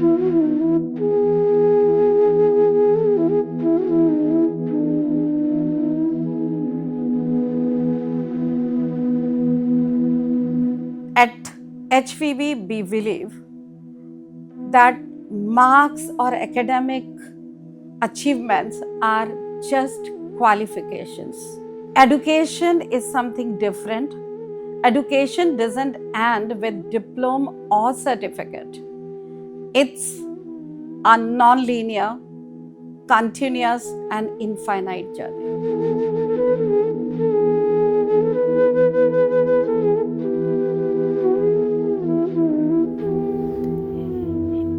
At HVB, we believe that marks or academic achievements are just qualifications. Education is something different. Education doesn't end with diploma or certificate. It's a non-linear, continuous and infinite journey.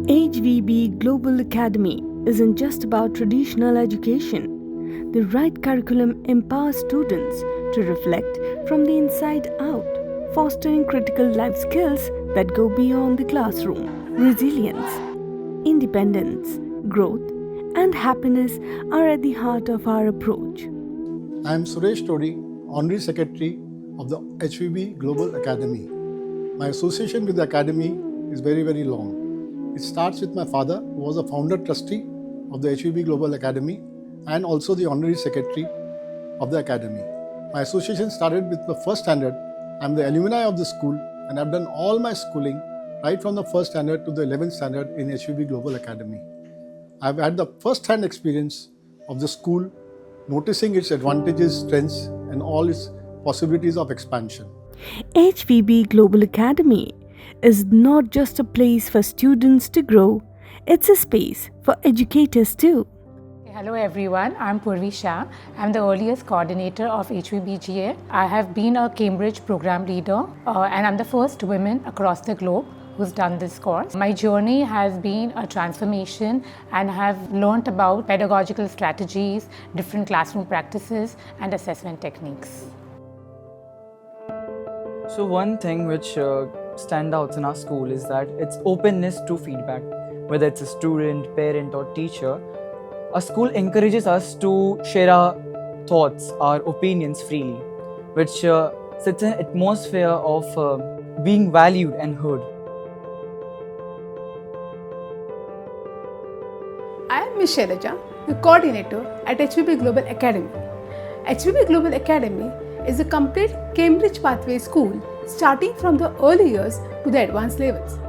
HVB Global Academy isn't just about traditional education. The right curriculum empowers students to reflect from the inside out, fostering critical life skills that go beyond the classroom. Resilience, independence, growth, and happiness are at the heart of our approach. I am Suresh Todi, Honorary Secretary of the HVB Global Academy. My association with the Academy is very, very long. It starts with my father, who was a founder trustee of the HVB Global Academy and also the Honorary Secretary of the Academy. My association started with the first standard. I am the alumni of the school and I have done all my schooling right from the first standard to the 11th standard in HVB Global Academy. I have had the first-hand experience of the school, noticing its advantages, strengths, and all its possibilities of expansion. HVB Global Academy is not just a place for students to grow, it's a space for educators too. Hello everyone, I'm Purvi Shah. I'm the earliest coordinator of HVBGA. I have been a Cambridge program leader and I'm the first woman across the globe who's done this course. My journey has been a transformation and have learnt about pedagogical strategies, different classroom practices and assessment techniques. So one thing which stands out in our school is that its openness to feedback, whether it's a student, parent or teacher. Our school encourages us to share our thoughts, our opinions freely, which sets an atmosphere of being valued and heard. I am Ms. Shailaja, the coordinator at HVB Global Academy. HVB Global Academy is a complete Cambridge pathway school starting from the early years to the advanced levels.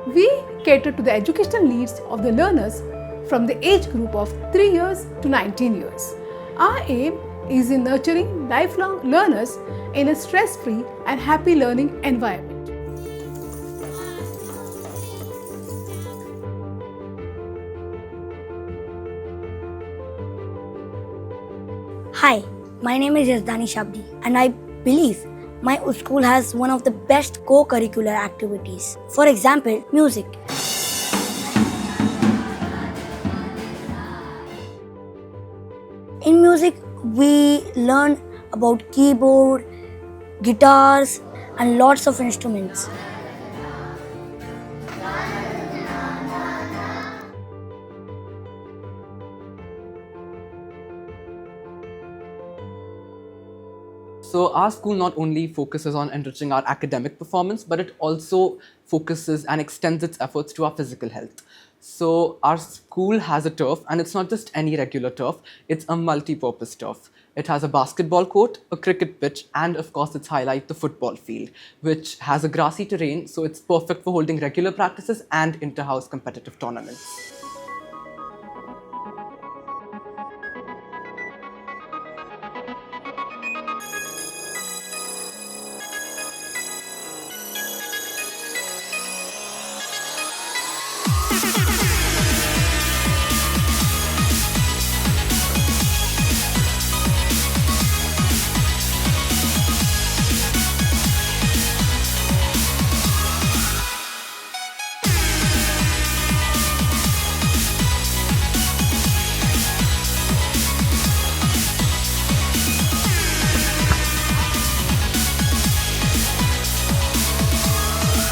We cater to the educational needs of the learners from the age group of 3 years to 19 years. Our aim is in nurturing lifelong learners in a stress-free and happy learning environment. Hi, my name is Yazdani Shabdi and I believe my school has one of the best co-curricular activities. For example, music. In music, we learn about keyboard, guitars and lots of instruments. So our school not only focuses on enriching our academic performance, but it also focuses and extends its efforts to our physical health. So our school has a turf, and it's not just any regular turf, it's a multi-purpose turf. It has a basketball court, a cricket pitch, and of course its highlight, the football field, which has a grassy terrain, so it's perfect for holding regular practices and inter-house competitive tournaments.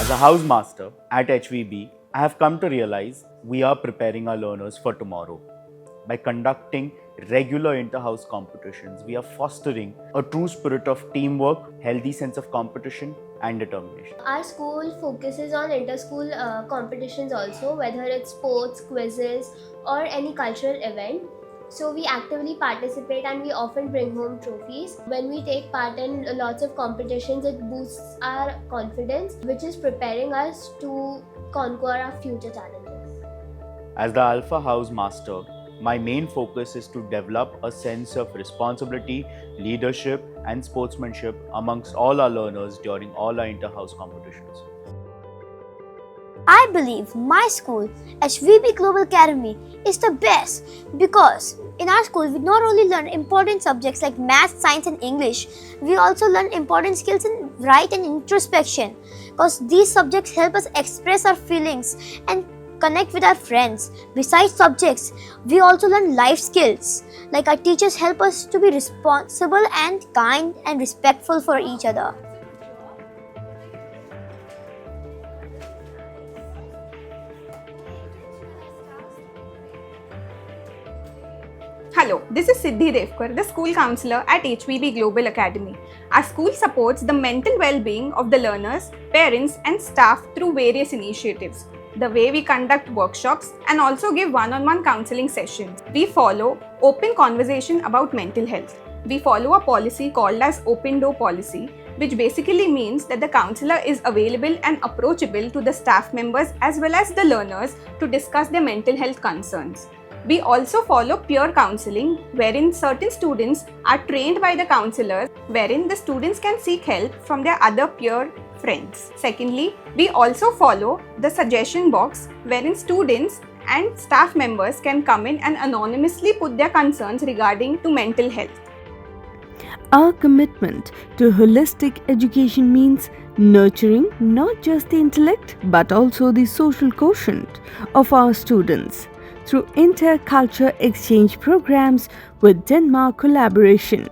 As a housemaster at HVB, I have come to realize we are preparing our learners for tomorrow. By conducting regular inter-house competitions, we are fostering a true spirit of teamwork, healthy sense of competition, and determination. Our school focuses on inter-school competitions also, whether it's sports, quizzes, or any cultural event. So we actively participate and we often bring home trophies. When we take part in lots of competitions, it boosts our confidence, which is preparing us to conquer our future challenges. As the Alpha House Master, my main focus is to develop a sense of responsibility, leadership, and sportsmanship amongst all our learners during all our inter-house competitions. I believe my school, HVB Global Academy, is the best because in our school we not only learn important subjects like math, science and English, we also learn important skills in write and introspection because these subjects help us express our feelings and connect with our friends. Besides subjects, we also learn life skills like our teachers help us to be responsible and kind and respectful for each other. Hello, this is Siddhi Devkar, the school counselor at HVB Global Academy. Our school supports the mental well-being of the learners, parents and staff through various initiatives. The way we conduct workshops and also give one-on-one counseling sessions. We follow open conversation about mental health. We follow a policy called as Open Door Policy, which basically means that the counselor is available and approachable to the staff members as well as the learners to discuss their mental health concerns. We also follow peer counseling, wherein certain students are trained by the counselors, wherein the students can seek help from their other peer friends. Secondly, we also follow the suggestion box, wherein students and staff members can come in and anonymously put their concerns regarding to mental health. Our commitment to holistic education means nurturing not just the intellect but also the social quotient of our students through inter-culture exchange programs with Denmark collaboration.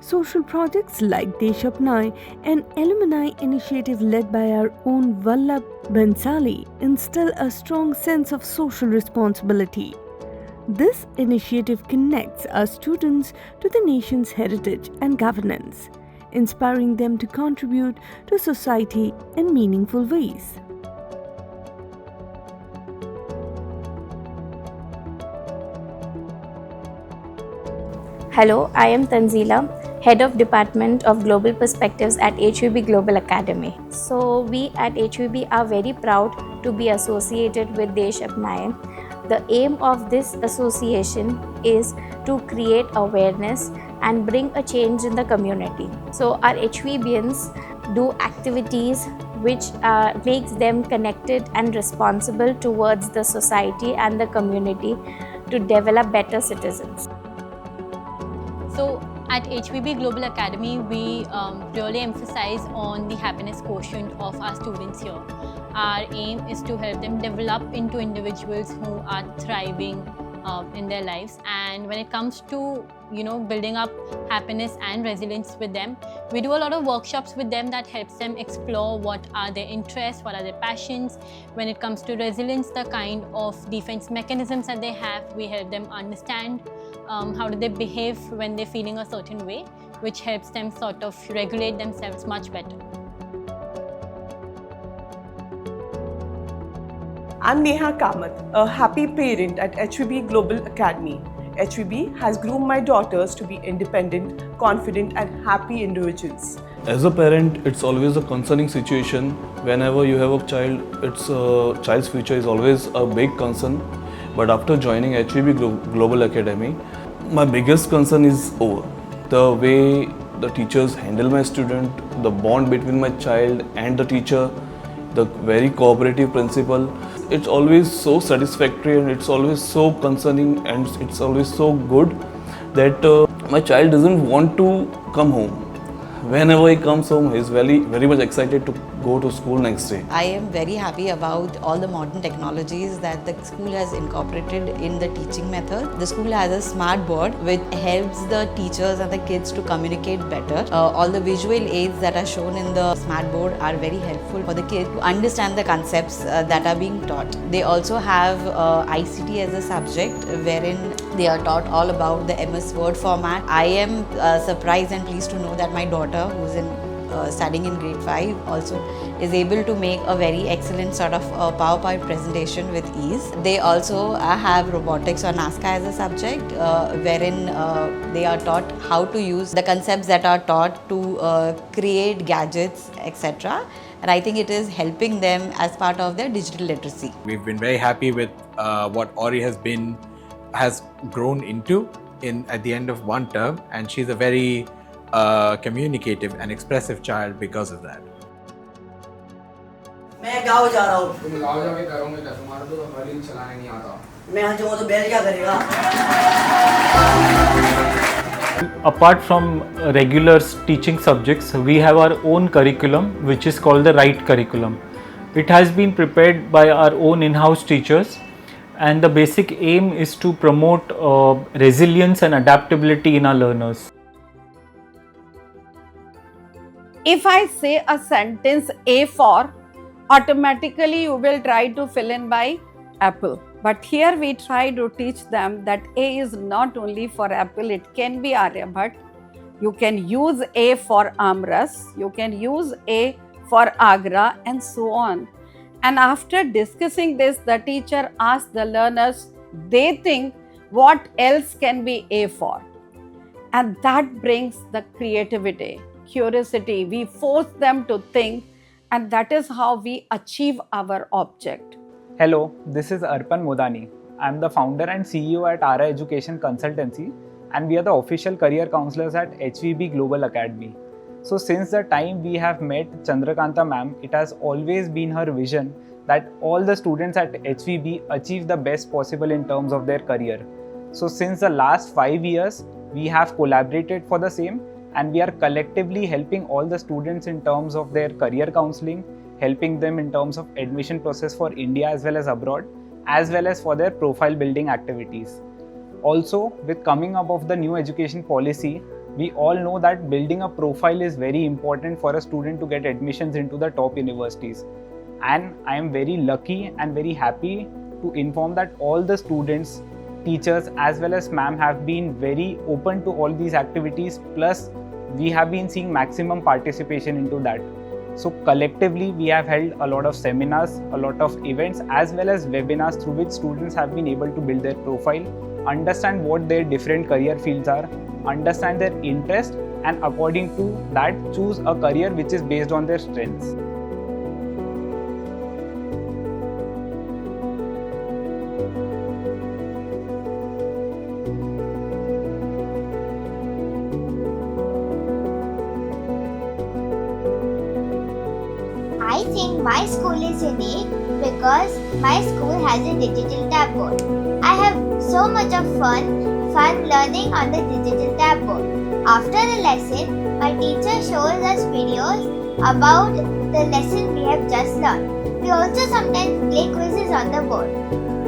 Social projects like Desh Apnaye, an alumni initiative led by our own Vallabh Bhansali, instill a strong sense of social responsibility. This initiative connects our students to the nation's heritage and governance, inspiring them to contribute to society in meaningful ways. Hello, I am Tanzila, Head of Department of Global Perspectives at HVB Global Academy. So we at HVB are very proud to be associated with Desh Apnaye. The aim of this association is to create awareness and bring a change in the community. So our HVBians do activities which makes them connected and responsible towards the society and the community to develop better citizens. So at HVB Global Academy, we really emphasize on the happiness quotient of our students here. Our aim is to help them develop into individuals who are thriving in their lives. And when it comes to building up happiness and resilience with them, we do a lot of workshops with them that helps them explore what are their interests, what are their passions. When it comes to resilience, the kind of defense mechanisms that they have, we help them understand how do they behave when they're feeling a certain way, which helps them sort of regulate themselves much better. I'm Neha Kamath, a happy parent at HVB Global Academy. HVB has groomed my daughters to be independent, confident and happy individuals. As a parent, it's always a concerning situation. Whenever you have a child, its child's future is always a big concern. But after joining HVB Global Academy, my biggest concern is over. The way the teachers handle my student, the bond between my child and the teacher, the very cooperative principal. It's always so satisfactory and it's always so concerning and it's always so good that my child doesn't want to come home. Whenever he comes home, he's very much excited to go to school next day. I am very happy about all the modern technologies that the school has incorporated in the teaching method. The school has a smart board which helps the teachers and the kids to communicate better. All the visual aids that are shown in the smart board are very helpful for the kids to understand the concepts that are being taught. They also have ICT as a subject wherein they are taught all about the MS Word format. I am surprised and pleased to know that my daughter, who's in studying in grade 5 also is able to make a very excellent sort of PowerPoint presentation with ease. They also have robotics or NASCA as a subject wherein they are taught how to use the concepts that are taught to create gadgets, etc. And I think it is helping them as part of their digital literacy. We've been very happy with what Ori has grown into at the end of one term, and she's a very communicative and expressive child because of that. मैं गाँव जा रहा हूँ। तुम गाँव जाके करोगे क्या? तुम्हारा तो हमारी चलाने नहीं आता। मैं यहाँ जाऊँगा तो बैल क्या करेगा? Apart from regular teaching subjects, we have our own curriculum which is called the RIGHT curriculum. It has been prepared by our own in-house teachers, and the basic aim is to promote resilience and adaptability in our learners. If I say a sentence A for, automatically you will try to fill in by apple. But here we try to teach them that A is not only for apple, it can be Aryabhat. You can use A for Amras, you can use A for Agra, and so on. And after discussing this, the teacher asks the learners, they think what else can be A for. And that brings the creativity, curiosity. We force them to think, and that is how we achieve our object. Hello, this is Arpan Modani. I am the founder and CEO at Ara Education Consultancy, and we are the official career counselors at HVB Global Academy. So since the time we have met Chandrakanta ma'am, it has always been her vision that all the students at HVB achieve the best possible in terms of their career. So since the last 5 years, we have collaborated for the same, and we are collectively helping all the students in terms of their career counseling, helping them in terms of admission process for India as well as abroad, as well as for their profile building activities. Also, with coming up of the new education policy, we all know that building a profile is very important for a student to get admissions into the top universities. And I am very lucky and very happy to inform that all the students, teachers as well as ma'am have been very open to all these activities, plus we have been seeing maximum participation into that. So collectively we have held a lot of seminars, a lot of events as well as webinars through which students have been able to build their profile, understand what their different career fields are, understand their interest, and according to that choose a career which is based on their strengths. I think my school is unique because my school has a digital tab board. I have so much of fun learning on the digital tab board. After the lesson, my teacher shows us videos about the lesson we have just learned. We also sometimes play quizzes on the board.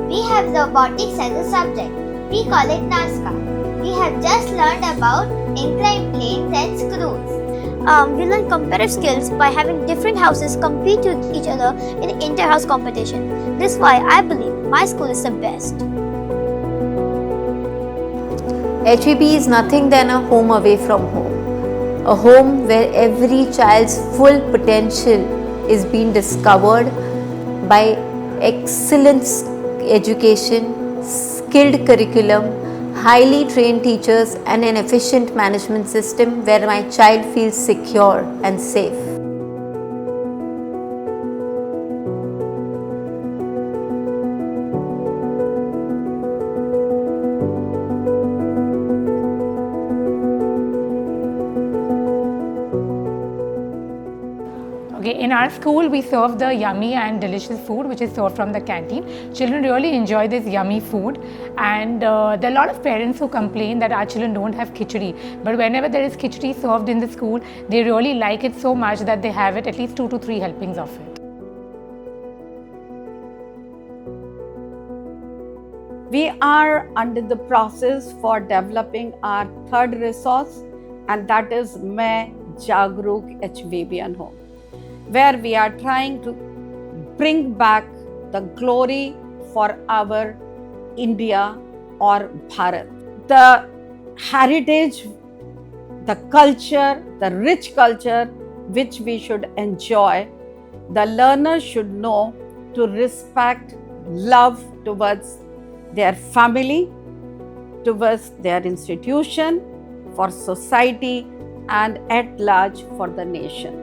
We have robotics as a subject. We call it NASCA. We have just learned about inclined planes and screws. We learn comparative skills by having different houses compete with each other in inter-house competition. This is why I believe my school is the best. HVB is nothing than a home away from home. A home where every child's full potential is being discovered by excellent education, skilled curriculum, highly trained teachers, and an efficient management system where my child feels secure and safe. Okay, in our school, we serve the yummy and delicious food which is served from the canteen. Children really enjoy this yummy food, and there are a lot of parents who complain that our children don't have khichdi. But whenever there is khichdi served in the school, they really like it so much that they have it at least 2 to 3 helpings of it. We are under the process for developing our third resource, and that is Main Jagrook HVB Home, where we are trying to bring back the glory for our India or Bharat. The heritage, the culture, the rich culture which we should enjoy. The learners should know to respect, love towards their family, towards their institution, for society, and at large for the nation.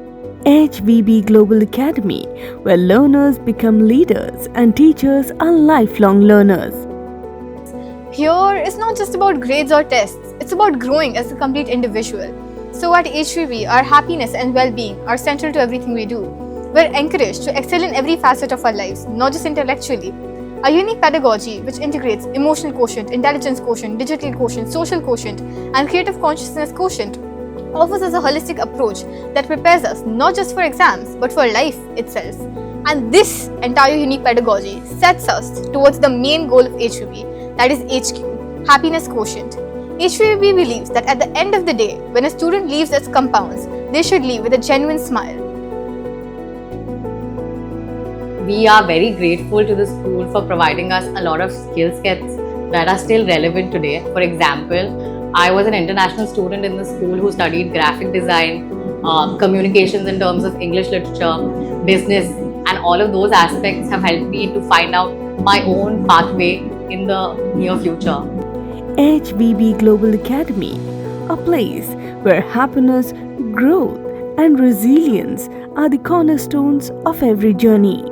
HVB Global Academy, where learners become leaders and teachers are lifelong learners. Here it's not just about grades or tests, it's about growing as a complete individual. So at HVB, our happiness and well-being are central to everything we do. We're encouraged to excel in every facet of our lives, not just intellectually. Our unique pedagogy, which integrates emotional quotient, intelligence quotient, digital quotient, social quotient, and creative consciousness quotient, offers us a holistic approach that prepares us not just for exams, but for life itself. And this entire unique pedagogy sets us towards the main goal of HVB, that is HQ, happiness quotient. HVB believes that at the end of the day, when a student leaves its compounds, they should leave with a genuine smile. We are very grateful to the school for providing us a lot of skill sets that are still relevant today. For example, I was an international student in the school who studied graphic design, communications in terms of English literature, business, and all of those aspects have helped me to find out my own pathway in the near future. HVB Global Academy, a place where happiness, growth, and resilience are the cornerstones of every journey.